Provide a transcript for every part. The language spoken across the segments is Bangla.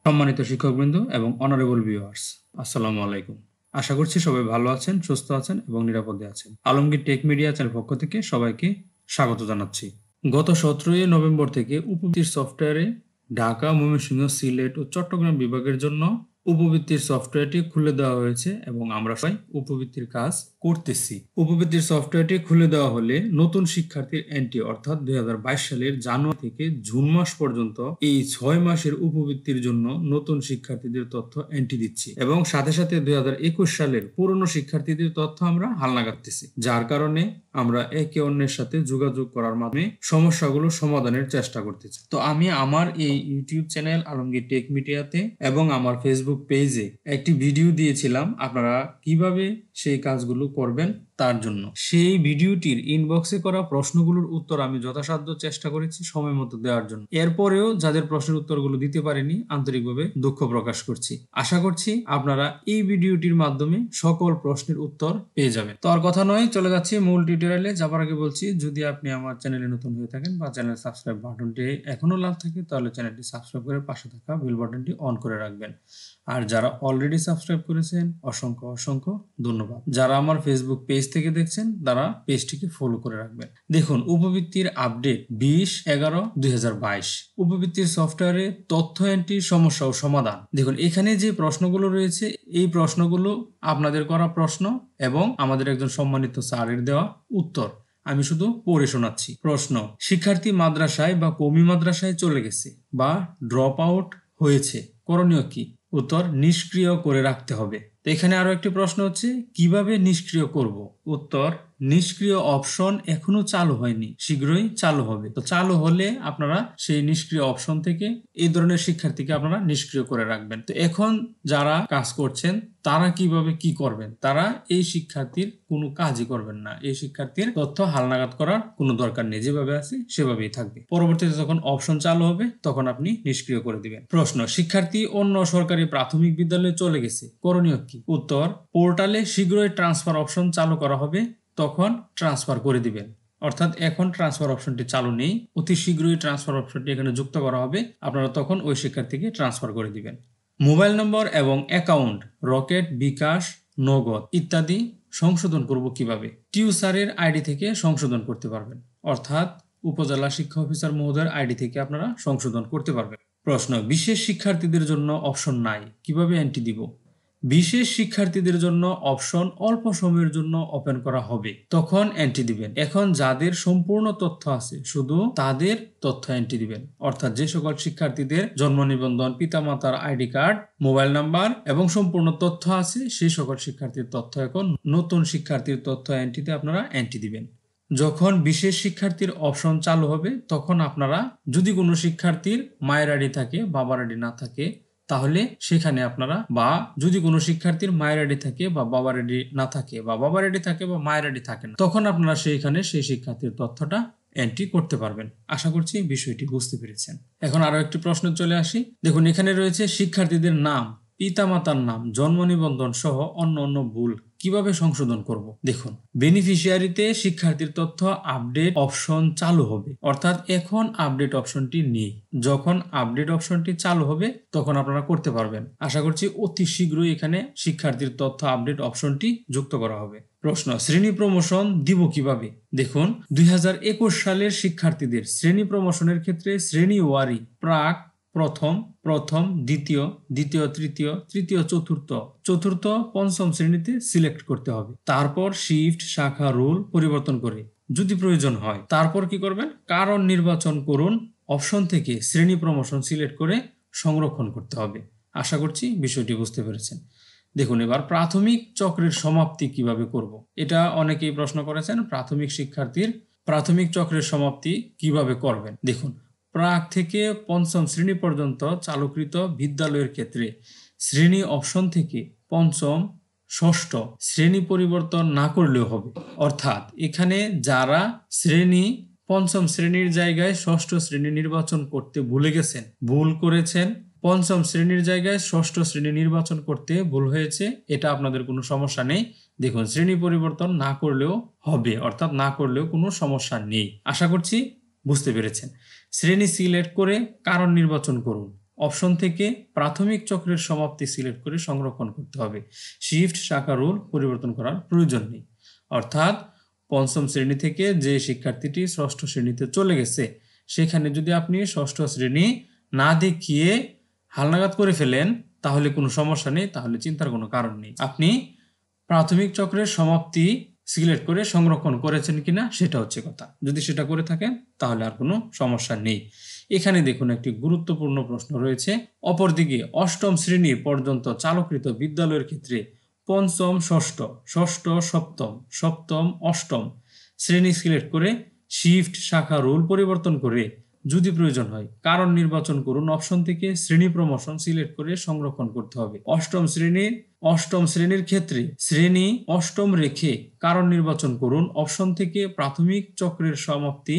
সম্মানিত শিক্ষকবৃন্দ এবং অনারেবল ভিউয়ার্স, আসসালামু আলাইকুম। আশা করছি সবাই ভালো আছেন, সুস্থ আছেন এবং নিরাপদে আছেন। আলমগীর টেক মিডিয়া চ্যানেল পক্ষ থেকে সবাইকে স্বাগত জানাচ্ছি। গত 17 নভেম্বর থেকে উপবৃত্তির সফটওয়্যারে ঢাকা, ময়মনসিংহ, সিলেট ও চট্টগ্রাম বিভাগের জন্য উপবৃত্তির সফটওয়্যারটি খুলে দেওয়া হয়েছে এবং আমরা সবাই উপবৃত্তির কাজ করতেছি। উপবৃত্তির সফটওয়্যারটি খুলে দেওয়া হলে নতুন শিক্ষার্থীর এন্ট্রি অর্থাৎ 2022 সালের জানুয়ারি থেকে জুন মাস পর্যন্ত এই 6 মাসের উপবৃত্তির জন্য নতুন শিক্ষার্থীদের তথ্য এন্ট্রি দিচ্ছি এবং সাথে সাথে 2021 সালের পুরনো শিক্ষার্থীদের তথ্য আমরা হালনাগাদতেছি, যার কারণে আমরা একে অন্যের সাথে যোগাযোগ করার মাধ্যমে সমস্যাগুলো সমাধানের চেষ্টা করতেছি। তো আমি আমার এই ইউটিউব চ্যানেল আলমগীর টেক মিডিয়াতে এবং আমার ফেসবুক পেজে একটি ভিডিও দিয়েছিলাম আপনারা কিভাবে সেই কাজগুলো করবেন তার জন্য। সেই ভিডিওটির ইনবক্সে করা প্রশ্নগুলোর উত্তর আমি যথাসাধ্য চেষ্টা করেছি সময় মতো দেওয়ার জন্য। এরপরেও যাদের প্রশ্নের উত্তরগুলো দিতে পারিনি আন্তরিকভাবে দুঃখ প্রকাশ করছি। আশা করছি আপনারা এই ভিডিওটির মাধ্যমে সকল প্রশ্নের উত্তর পেয়ে যাবেন। তো আর কথা নয়, চলে যাচ্ছি মূল টিউটোরিয়ালে যাবার আগে বলছি, যদি আপনি আমার চ্যানেলে নতুন হয়ে থাকেন বা চ্যানেল সাবস্ক্রাইব বাটনটি এখনো লাল থাকে তাহলে চ্যানেলটি সাবস্ক্রাইব করে পাশে থাকা বেল বাটনটি অন করে রাখবেন। আর যারা অলরেডি সাবস্ক্রাইব করেছেন অসংখ্য ধন্যবাদ। যারা আমার ফেসবুক পেজ থেকে দেখছেন তারা পেজটিকে ফলো করে রাখবেন। দেখুন, উপবৃত্তির আপডেট 20/11/2022 উপবৃত্তির সফটওয়্যারে তথ্য এন্ট্রির সমস্যা ও সমাধান। দেখুন, এখানে যে প্রশ্নগুলো রয়েছে এই প্রশ্নগুলো আপনাদের করা প্রশ্ন এবং আমাদের একজন সম্মানিত স্যারের দেওয়া উত্তর। আমি শুধু পড়ে শোনাচ্ছি। প্রশ্ন: শিক্ষার্থী মাদ্রাসায় বা কওমি মাদ্রাসায় চলে গেছে বা ড্রপ আউট হয়েছে, করণীয় কি? উত্তর: নিষ্ক্রিয় করে রাখতে হবে। তো এখানে আরো একটি প্রশ্ন হচ্ছে, কিভাবে নিষ্ক্রিয় করব? উত্তর: নিষ্ক্রিয় অপশন এখনো চালু হয়নি, শীঘ্রই চালু হবে। তো চালু হলে আপনারা সেই নিষ্ক্রিয় অপশন থেকে এই ধরনের শিক্ষার্থীকে আপনারা নিষ্ক্রিয় করে রাখবেন। তো এখন যারা কাজ করছেন তারা কিভাবে কি করবেন? তারা এই শিক্ষার্থীর কোনো কাজই করবেন না, এই শিক্ষার্থীর তথ্য হালনাগাদ করার কোনো দরকার নেই, যেভাবে আছে সেভাবেই থাকবে। পরবর্তীতে যখন অপশন চালু হবে তখন আপনি নিষ্ক্রিয় করে দিবেন। প্রশ্ন: শিক্ষার্থী অন্য সরকারি প্রাথমিক বিদ্যালয়ে চলে গেছে, করণীয় কি? উত্তর: পোর্টালে শীঘ্রই ট্রান্সফার অপশন চালু করা হবে, তখন ট্রান্সফার করে দিবেন। অর্থাৎ এখন ট্রান্সফার অপশনটি চালু নেই, অতি শীঘ্রই ট্রান্সফার অপশনটি এখানে যুক্ত করা হবে, আপনারা তখন ওই শিক্ষার্থীকে ট্রান্সফার করে দিবেন। মোবাইল নম্বর এবং অ্যাকাউন্ট রকেট, বিকাশ, নগদ ইত্যাদি সংশোধন করব কিভাবে? টিউসারের আইডি থেকে সংশোধন করতে পারবেন, অর্থাৎ উপজেলা শিক্ষা অফিসার মহোদয়ের আইডি থেকে আপনারা সংশোধন করতে পারবেন। প্রশ্ন: বিশেষ শিক্ষার্থীদের জন্য অপশন নাই, কিভাবে এন্ট্রি দিব? বিশেষ শিক্ষার্থীদের জন্য অপশন অল্প সময়ের জন্য ওপেন করা হবে, তখন এন্ট্রি দিবেন। এখন যাদের সম্পূর্ণ তথ্য আছে শুধু তাদের তথ্য এন্ট্রি দিবেন, অর্থাৎ যে সকল শিক্ষার্থীদের জন্ম নিবন্ধন, পিতামাতার আইডি কার্ড, মোবাইল নাম্বার এবং সম্পূর্ণ তথ্য আছে সেই সকল শিক্ষার্থীর তথ্য এখন নতুন শিক্ষার্থীর তথ্য এন্ট্রিতে আপনারা এন্ট্রি দিবেন। যখন বিশেষ শিক্ষার্থীর অপশন চালু হবে তখন আপনারা, যদি কোনো শিক্ষার্থীর মায়ের আইডি থাকে, বাবার আইডি না থাকে, তাহলে সেখানে আপনারা, বা যদি কোনো শিক্ষার্থীর মায়ের আইডি থাকে বা বাবার আইডি না থাকে, বা বাবার আইডি থাকে বা মায়ের আইডি থাকে না, তখন আপনারা সেইখানে সেই শিক্ষার্থীর তথ্যটা এন্ট্রি করতে পারবেন। আশা করছি বিষয়টি বুঝতে পেরেছেন। এখন আরো একটি প্রশ্ন চলে আসি। দেখুন, এখানে রয়েছে শিক্ষার্থীদের নাম, পিতামাতার নাম, জন্ম নিবন্ধন সহ অন্য ভুল কিভাবে সংশোধন করব? দেখুন, বেনিফিশিয়ারিতে শিক্ষার্থীর তথ্য আপডেট অপশন চালু হবে, অর্থাৎ এখন আপডেট অপশনটি নেই। যখন আপডেট অপশনটি চালু হবে তখন আপনারা করতে পারবেন। আশা করছি অতি শীঘ্রই এখানে শিক্ষার্থীর তথ্য আপডেট অপশনটি যুক্ত করা হবে। প্রশ্ন: শ্রেণী প্রমোশন দিব কিভাবে? দেখুন, 2021 সালের শিক্ষার্থীদের শ্রেণী প্রমোশনের ক্ষেত্রে শ্রেণী ওয়ারি প্রাক, প্রথম, দ্বিতীয়, তৃতীয়, চতুর্থ, পঞ্চম শ্রেণীতে সিলেক্ট করতে হবে। তারপর শিফট, শাখা, রোল পরিবর্তন করে যদি প্রয়োজন হয়, তারপর কি করবেন? কারণ নির্বাচন করুন অপশন থেকে শ্রেণী প্রমোশন সিলেক্ট করে সংরক্ষণ করতে হবে। আশা করছি বিষয়টি বুঝতে পেরেছেন। দেখুন, এবার প্রাথমিক চক্রের সমাপ্তি কিভাবে করব? এটা অনেকেই প্রশ্ন করেছেন, প্রাথমিক শিক্ষার্থীর প্রাথমিক চক্রের সমাপ্তি কিভাবে করবেন? দেখুন, প্রাক থেকে পঞ্চম শ্রেণী পর্যন্ত চালুকৃত বিদ্যালয়ের ক্ষেত্রে শ্রেণী অপশন থেকে পঞ্চম, ষষ্ঠ শ্রেণী পরিবর্তন না করলেও হবে। অর্থাৎ এখানে যারা পঞ্চম শ্রেণীর জায়গায় ষষ্ঠ শ্রেণী নির্বাচন করতে ভুলে গেছেন, ভুল করেছেন, পঞ্চম শ্রেণীর জায়গায় ষষ্ঠ শ্রেণী নির্বাচন করতে ভুল হয়েছে, এটা আপনাদের কোনো সমস্যা নেই। দেখুন, শ্রেণী পরিবর্তন না করলেও হবে, অর্থাৎ না করলেও কোনো সমস্যা নেই। আশা করছি বুঝতে পেরেছেন। শ্রেণী সিলেক্ট করে কারণ নির্বাচন করুন, অপশন থেকে প্রাথমিক চক্রের সমাপ্তি সিলেক্ট করে সংরক্ষণ করতে হবে। শিফট শাখা রুল পরিবর্তন করার প্রয়োজন নেই। অর্থাৎ পঞ্চম শ্রেণী থেকে যে শিক্ষার্থীটি ষষ্ঠ শ্রেণীতে চলে গেছে, সেখানে যদি আপনি ষষ্ঠ শ্রেণী না দেখিয়ে হালনাগাদ করে ফেলেন তাহলে কোনো সমস্যা নেই, তাহলে চিন্তার কোনো কারণ নেই। আপনি প্রাথমিক চক্রের সমাপ্তি সিলেক্ট করে সংরক্ষণ করেছেন কিনা সেটা হচ্ছে কথা। যদি সেটা করে থাকেন তাহলে আর কোনো সমস্যা নেই। এখানে দেখুন একটি গুরুত্বপূর্ণ প্রশ্ন রয়েছে। অপরদিকে অষ্টম শ্রেণী পর্যন্ত চালুকৃত বিদ্যালয়ের ক্ষেত্রে পঞ্চম ষষ্ঠ, ষষ্ঠ সপ্তম, সপ্তম অষ্টম শ্রেণী সিলেক্ট করে শিফট শাখা রুল পরিবর্তন করে যদি প্রয়োজন হয় কারণ নির্বাচন করুন। অপশন থেকে শ্রেণী প্রমোশন সিলেক্ট করে সংরক্ষণ করতে হবে। অষ্টম শ্রেণীর ক্ষেত্রে শ্রেণী অষ্টম রেখে কারণ নির্বাচন করুন। অপশন থেকে প্রাথমিক চক্রের সমাপ্তি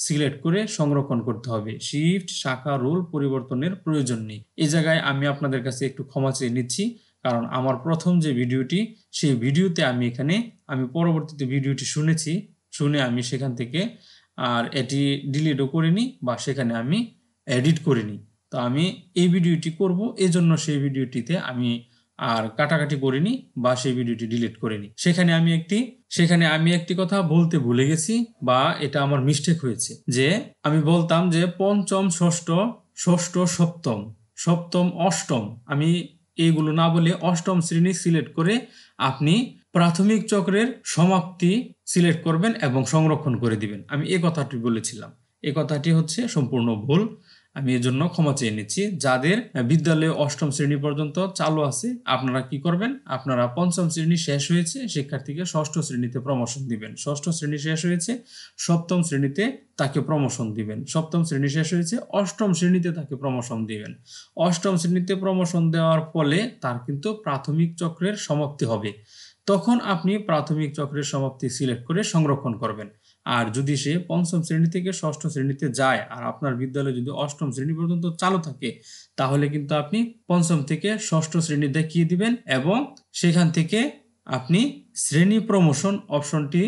সিলেক্ট করে সংরক্ষণ করতে হবে। শিফট শাখা রুল পরিবর্তনের প্রয়োজন নেই। এই জায়গায় আমি আপনাদের কাছে একটু ক্ষমা চেয়ে নিচ্ছি, কারণ আমার প্রথম যে ভিডিওটি, সেই ভিডিওতে আমি পরবর্তীতে ভিডিওটি শুনে আমি সেখান থেকে আর এটি ডিলিটও করিনি বা সেখানে আমি এডিট করিনি। তো আমি এই ভিডিওটি করব, এজন্য সেই ভিডিওটিতে আমি আর কাটাকাটি করিনি বা সেই ভিডিওটি ডিলিট করিনি। সেখানে আমি একটি কথা বলতে ভুলে গেছি বা এটা আমার মিস্টেক হয়েছে, যে আমি বলতাম যে পঞ্চম ষষ্ঠ, ষষ্ঠ সপ্তম, সপ্তম অষ্টম, আমি এইগুলো না বলে অষ্টম শ্রেণী সিলেক্ট করে আপনি প্রাথমিক চক্রের সমাপ্তি সিলেক্ট করবেন এবং সংরক্ষণ করে দিবেন। আমি এই কথাটি বলেছিলাম, এই কথাটি হচ্ছে সম্পূর্ণ ভুল। আমি এর জন্য ক্ষমা চেয়ে নিচ্ছি। যাদের বিদ্যালয়ে অষ্টম শ্রেণী পর্যন্ত চালু আছে, আপনারা কি করবেন, আপনারা পঞ্চম শ্রেণী শেষ হয়েছে শিক্ষার্থীকে ষষ্ঠ শ্রেণীতে প্রমোশন দিবেন। ষষ্ঠ শ্রেণী শেষ হয়েছে সপ্তম শ্রেণীতে তাকে প্রমোশন দিবেন। সপ্তম শ্রেণী শেষ হয়েছে অষ্টম শ্রেণীতে তাকে প্রমোশন দিবেন। অষ্টম শ্রেণীতে প্রমোশন দেওয়ার ফলে তার কিন্তু প্রাথমিক চক্রের সমাপ্তি হবে। তখন আপনি প্রাথমিক চক্রের সমাপ্তি সিলেক্ট করে সংরক্ষণ করবেন। আর যদি সে পঞ্চম শ্রেণী থেকে ষষ্ঠ শ্রেণীতে যায় আর আপনার বিদ্যালয় যদি অষ্টম শ্রেণী পর্যন্ত চালু থাকে, তাহলে কিন্তু আপনি পঞ্চম থেকে ষষ্ঠ শ্রেণী দেখিয়ে দিবেন এবং সেখান থেকে আপনি শ্রেণী প্রমোশন অপশনটি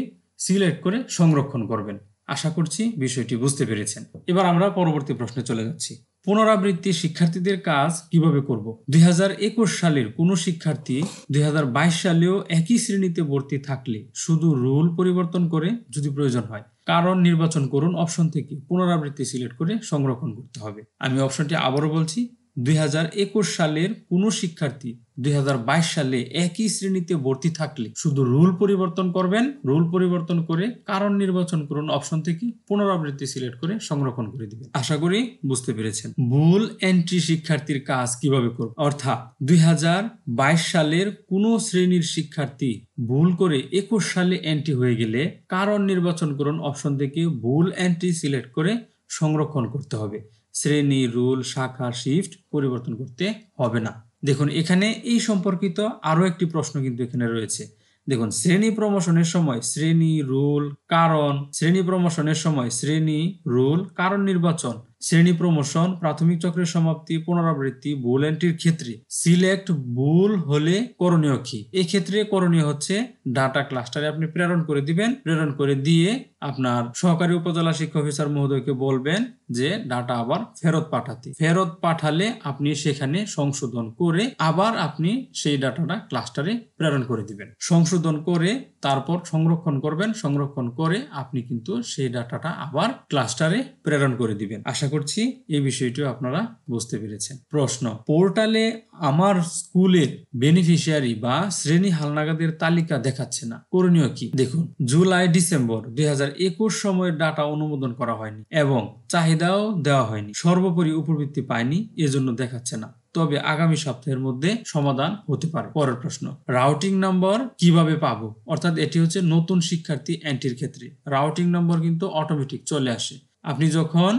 সিলেক্ট করে সংরক্ষণ করবেন। আশা করছি বিষয়টি বুঝতে পেরেছেন। এবার আমরা পরবর্তী প্রশ্নে চলে যাচ্ছি। পুনরাবৃত্তি শিক্ষার্থীদের কাজ কিভাবে করব? 2021 সালের কোনো শিক্ষার্থী 2022 সালেও একই শ্রেণীতে ভর্তি থাকলে শুধু রুল পরিবর্তন করে যদি প্রয়োজন হয় কারণ নির্বাচন করুন। অপশন থেকে পুনরাবৃত্তি সিলেক্ট করে সংরক্ষণ করতে হবে। আমি অপশনটি আবারও বলছি, 2021 সালের কোনো শিক্ষার্থী 2022 সালে একই শ্রেণীতে ভর্তি থাকলে শুধু রুল পরিবর্তন করবেন। রুল পরিবর্তন করে কারণ নির্বাচন করুন। অপশন থেকে পুনরাবৃত্তি সিলেক্ট করে সংরক্ষণ করে দিবেন। আশা করি বুঝতে পেরেছেন। ভুল এন্ট্রি শিক্ষার্থীর কাজ কিভাবে করব? অর্থাৎ 2022 সালের কোনো শ্রেণীর শিক্ষার্থী ভুল করে 21 সালে এন্ট্রি হয়ে গেলে কারণ নির্বাচন করুন। অপশন থেকে ভুল এন্ট্রি সিলেক্ট করে সংরক্ষণ করতে হবে। শ্রেণী, রুল, শাখা, শিফট পরিবর্তন করতে হবে না। দেখুন এখানে এই সম্পর্কিত আরো একটি প্রশ্ন কিন্তু এখানে রয়েছে। দেখুন শ্রেণী প্রমোশনের সময় শ্রেণী, রুল, কারণ, শ্রেণী প্রমোশনের সময় শ্রেণী, রুল, কারণ নির্বাচন, শ্রেণী প্রমোশন, প্রাথমিক চক্রের সমাপ্তি, পুনরাবৃত্তি, ভুল এন্ট্রির ক্ষেত্রে সিলেক্ট ভুল হলে করণীয় কি? এই ক্ষেত্রে করণীয় হচ্ছে ডাটা ক্লাস্টারে আপনি প্রেরণ করে দিবেন। প্রেরণ করে দিয়ে আপনার সহকারী উপজেলা শিক্ষা অফিসার মহোদয়কে বলবেন যে ডাটা আবার ফেরত পাঠাতে। ফেরত পাঠালে আপনি সেখানে সংশোধন করে আবার আপনি সেই ডাটাটা ক্লাস্টারে প্রেরণ করে দিবেন। সংশোধন করে তারপর সংরক্ষণ করবেন। সংরক্ষণ করে আপনি কিন্তু সেই ডাটাটা আবার ক্লাস্টারে প্রেরণ করে দিবেন। আশা করছি এই বিষয়টিও আপনারা বুঝতে পেরেছেন। প্রশ্ন, পোর্টালে আমার স্কুলের বেনিফিশিয়ারি বা শ্রেণী হালনাগাদের তালিকা দেখাচ্ছে না, করণীয় কি? দেখুন জুলাই ডিসেম্বর 2021 সময়ের ডাটা অনুমোদন করা হয়নি এবং চাহিদাও দেওয়া হয়নি। সর্বোপরি উপবৃত্তি পায়নি, এজন্য দেখাচ্ছে না। তবে আগামী সপ্তাহের মধ্যে সমাধান হতে পারে। পরের প্রশ্ন, রাউটিং নম্বর কিভাবে পাবো? অর্থাৎ এটি হচ্ছে নতুন শিক্ষার্থী এন্ট্রির ক্ষেত্রে রাউটিং নম্বর কিন্তু অটোমেটিক চলে আসে। আপনি যখন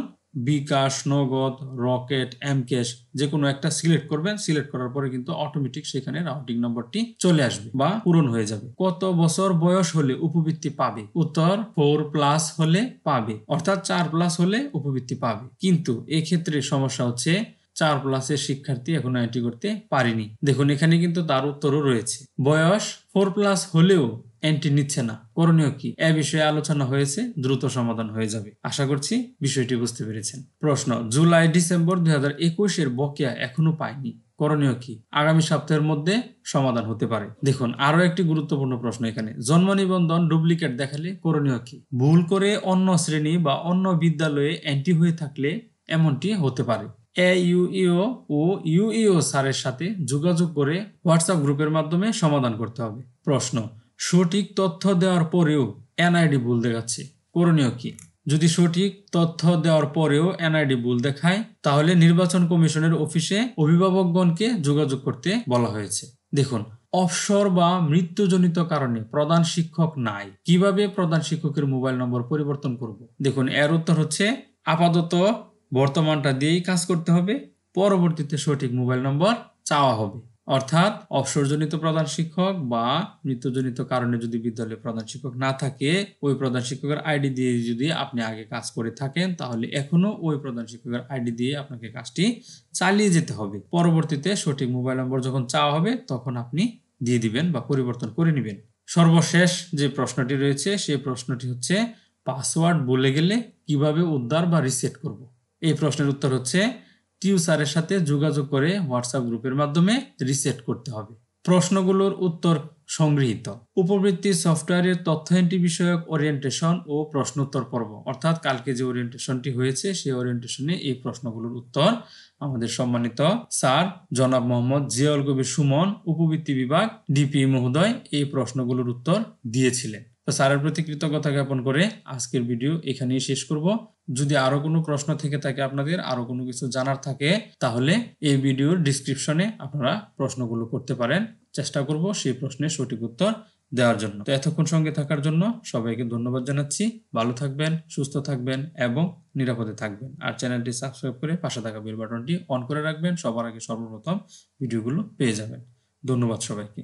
বিকাশ, নগদ, রকেট, এমক্যাশ যে কোনো একটা সিলেক্ট করবেন, সিলেক্ট করার পরে কিন্তু অটোমেটিক সেখানে রাউটিং নম্বরটি চলে আসবে বা পূরণ হয়ে যাবে। কত বছর বয়স হলে উপবৃত্তি পাবে? উত্তর 4+ হলে পাবে, অর্থাৎ 4+ হলে উপবৃত্তি পাবে। কিন্তু এক্ষেত্রে সমস্যা হচ্ছে 4+ শিক্ষার্থী এখনো এন্ট্রি করতে পারেনি। দেখুন এখানে কিন্তু তার উত্তরও রয়েছে। বয়স 4+ হলেও এন্ট্রি নিচ্ছে না, করণীয় কি? এ বিষয়ে আলোচনা হয়েছে, দ্রুত সমাধান হয়ে যাবে। আশা করছি বিষয়টি বুঝতে পেরেছেন। প্রশ্ন, জুলাই ডিসেম্বর 2021 এর বকেয়া এখনো পায়নি, করণীয় কি? আগামী সপ্তাহের মধ্যে সমাধান হতে পারে। দেখুন, আরো একটি গুরুত্বপূর্ণ প্রশ্ন এখানে, জন্ম নিবন্ধন ডুপ্লিকেট দেখালে করণীয় কি? ভুল করে অন্য শ্রেণী বা অন্য বিদ্যালয়ে এন্ট্রি হয়ে থাকলে এমনটি হতে পারে। AUEO ও UEO স্যারের সাথে যোগাযোগ করে হোয়াটসঅ্যাপ গ্রুপের মাধ্যমে সমাধান করতে হবে। প্রশ্ন, সঠিক তথ্য দেওয়ার পরেও এনআইডি ভুল দেখাচ্ছে, করণীয় কি? যদি সঠিক তথ্য দেওয়ার পরেও এনআইডি ভুল দেখায় তাহলে নির্বাচন কমিশনের অফিসে অভিভাবকগণকে যোগাযোগ করতে বলা হয়েছে। দেখুন, অবসর বা মৃত্যুজনিত কারণে প্রধান শিক্ষক নাই, কিভাবে প্রধান শিক্ষকের মোবাইল নম্বর পরিবর্তন করব? দেখুন, এর উত্তর হচ্ছে আপাতত বর্তমানটা দিয়েই কাজ করতে হবে, পরবর্তীতে সঠিক মোবাইল নম্বর চাওয়া হবে। অর্থাৎ অবসরজনিত প্রধান শিক্ষক বা মৃত্যুজনিত কারণে যদি বিদ্যালয়ে প্রধান শিক্ষক না থাকে, ওই প্রধান শিক্ষকের আইডি দিয়ে যদি আপনি আগে কাজ করে থাকেন তাহলে এখনো ওই প্রধান শিক্ষকের আইডি দিয়ে আপনাকে কাজটি চালিয়ে যেতে হবে। পরবর্তীতে সঠিক মোবাইল নম্বর যখন চাওয়া হবে তখন আপনি দিয়ে দিবেন বা পরিবর্তন করে নেবেন। সর্বশেষ যে প্রশ্নটি রয়েছে সেই প্রশ্নটি হচ্ছে, পাসওয়ার্ড ভুলে গেলে কিভাবে উদ্ধার বা রিসেট করব? এই প্রশ্নের উত্তর হচ্ছে টিউসারের সাথে যোগাযোগ করে হোয়াটসঅ্যাপ গ্রুপের মাধ্যমে রিসেট করতে হবে। প্রশ্নগুলোর উত্তর সংগৃহীত উপবৃত্তি সফটওয়্যারের তথ্য এন্ট্রি বিষয়ক ওরিয়েন্টেশন ও প্রশ্নোত্তর পর্ব, অর্থাৎ কালকে যে ওরিয়েন্টেশনটি হয়েছে সেই ওরিয়েন্টেশনে এই প্রশ্নগুলোর উত্তর আমাদের সম্মানিত স্যার জনাব মোহাম্মদ জিয়াউল কবির সুমন, উপবৃত্তি বিভাগ, ডিপি মহোদয় এই প্রশ্নগুলোর উত্তর দিয়েছিলেন। তো স্যারের প্রতি কৃতজ্ঞতা জ্ঞাপন করে আজকের ভিডিও এখানেই শেষ করব। যদি আরো কোনো প্রশ্ন থেকে থাকে, আপনাদের আরো কোনো কিছু জানার থাকে, তাহলে এই ভিডিওর ডিসক্রিপশনে আপনারা প্রশ্নগুলো করতে পারেন। চেষ্টা করব সেই প্রশ্নের সঠিক উত্তর দেওয়ার জন্য। তো এতক্ষণ সঙ্গে থাকার জন্য সবাইকে ধন্যবাদ জানাচ্ছি। ভালো থাকবেন, সুস্থ থাকবেন এবং নিরাপদে থাকবেন। আর চ্যানেলটি সাবস্ক্রাইব করে পাশে থাকা বেল বাটনটি অন করে রাখবেন, সবার আগে সর্বপ্রথম ভিডিওগুলো পেয়ে যাবেন। ধন্যবাদ সবাইকে।